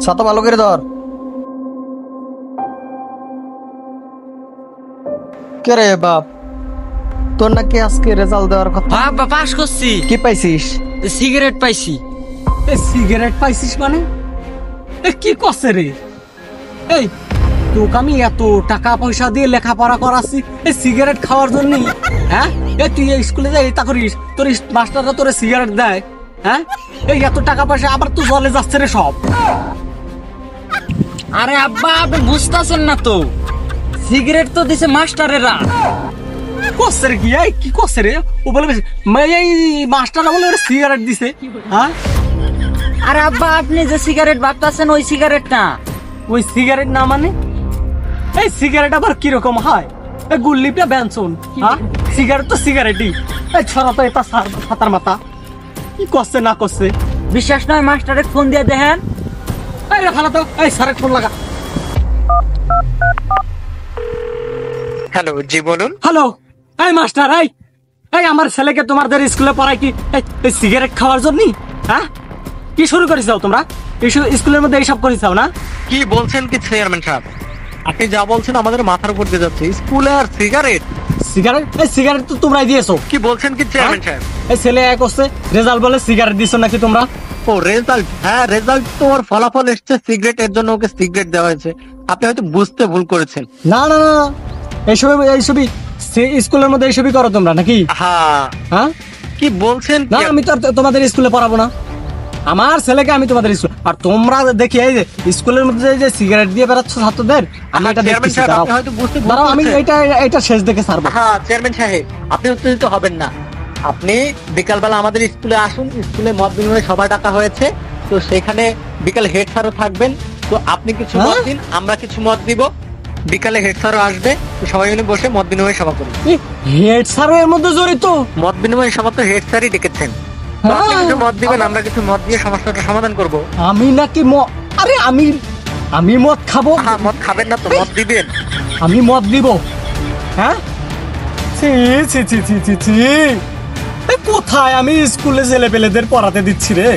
ছাতা ভালো করে ধর। কে রে বাপ, তোর নাকি আজকে রেজাল্ট দেওয়ার কথা? বাবা পাস করছি। কি পাইছিস? সিগারেট পাইছি। সিগারেট পাইছিস মানে? কি করছে রে? এই তোকে আমি এত টাকা পয়সা দিয়ে লেখাপড়া করাচ্ছি এই সিগারেট খাওয়ার জন্য? হ্যাঁ, তুই স্কুলে যাই তা করিস, তোর মাস্টাররা তোরে সিগারেট দেয়? হ্যাঁ, এই এত টাকা পয়সা আবার তুই জলে যাচ্ছে রে সব। আরে আব্বা আপনি বুঝতেছেন না তো, সিগারেট তো দিছে মাস্টারেরা। করছে রে কি? এই কি করছে রে? ও বলে এই মাস্টাররা বলে সিগারেট দিছে। হ্যাঁ, আরে আব্বা আপনি যে সিগারেট ভাবতেছেন ওই সিগারেট না। ওই সিগারেট না মানে? এই সিগারেট আবার কিরকম হয়? এই গুল্লিটা বেনসন। হ্যাঁ, সিগারেট তো সিগারেটই। এই ছড়া তো এটা ছাতার মাথা। কি করছে না করছে? বিশ্বাস নয় মাস্টারে ফোন দিয়ে দেখেন। এই রে ফালা তো, এই স্যারের ফোন লাগা। হ্যালো, জি বলুন। হ্যালো, এই মাস্টার, এই আমার ছেলেকে তোমাদের স্কুলে পড়াই কি এই সিগারেট খাওয়ার জন্য? হ্যাঁ, কি শুরু করেছো তোমরা? স্কুলের মধ্যে এইসব করেছো না? কি বলছেন কি চেয়ারম্যান সাহেব? আপনি যা বলছেন আমাদের মাথার উপর দিয়ে যাচ্ছে। স্কুলে আর সিগারেট? এই সিগারেট তো তোমরাই দিয়েছো। কি বলছেন কি চেয়ারম্যান সাহেব? এই ছেলে এক হচ্ছে রেজাল্ট বলে সিগারেট দিছো নাকি তোমরা? ও রেজাল্ট, হ্যাঁ রেজাল্ট তো ওর ফলাফল এসছে সিগারেট, এর জন্য ওকে সিগারেট দেওয়া হয়েছে। আপনি হয়তো বুঝতে ভুল করেছেন। না না না, এইসবই স্কুলের মধ্যে এইসবই করো তোমরা নাকি? হ্যাঁ হ্যাঁ, কি বলছেন? না আমি তো আর তোমাদের স্কুলে পড়াবো না। আমার ছেলেকে আমি তোমাদের স্কুল, আর তোমরা দেখি এই যে স্কুলের মধ্যে যে সিগারেট দিয়ে বেড়াচ্ছ ছাত্রদের, আমি এটা চেয়ারম্যান দেখতেছি। সাহেব, দাঁড়াও আপনি হয়তো বুঝতে ভুল দাঁড়াও, আমি করছেন। এটা শেষ দেখে ছাড়বো। হ্যাঁ চেয়ারম্যান সাহেব, আপনি উত্তেজিত হবেন না। আপনি বিকালবেলা আমাদের স্কুলে আসুন। স্কুলে মত বিনিময় সভা ডাকা হয়েছে, তো সেখানে বিকালে হেড স্যারও থাকবেন। তো আপনি কিছু মত দিন, আমরা কিছু মত দিব। বিকালে হেড স্যারও আসবে, তো সবাই মিলে বসে মত বিনিময় সভা করি। হেড স্যার এর মধ্যে জড়িত? মত বিনিময় সভা তো হেড স্যারই ডেকেছেন। তো আপনি কিছু মত দিবেন, আমরা কিছু মত দিয়ে সমস্যাটা সমাধান করব। আমি নাকি আরে আমি মদ খাবো? হ্যাঁ, মত খাবেন না তো মত দিবেন। আমি মদ দিব? হ্যাঁ, ছি ছি ছি ছি ছি ছি। এ কোথায় আমি স্কুলে ছেলেপেলেদের পড়াতে দিচ্ছি রে?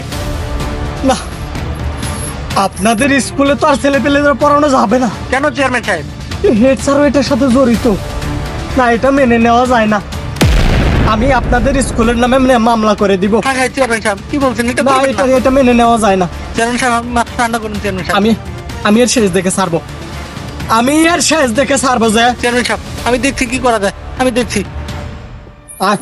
না, আপনাদের স্কুলে তো আর ছেলেপেলেদের পড়ানো যাবে না। কেন চেয়ারম্যান সাহেব? হেড স্যারও এটার সাথে জড়িত। না, এটা মেনে নেওয়া যায় না। আমি আপনাদের স্কুলের নামে মামলা করে দিব। হ্যাঁ হ্যাঁ চেয়ারম্যান সাহেব, কি বলছেন? এটা না, করবেন না। এটা মেনে নেওয়া যায় না। চেয়ারম্যান সাহেব, আপনি মাথা ঠান্ডা করুন। চেয়ারম্যান সাহেব, আমি এর শেষ দেখে ছাড়বো। আমি এর শেষ দেখে ছাড়বো যে। চেয়ারম্যান সাহেব, আমি দেখছি কি করা যায়, আমি দেখছি। আয়।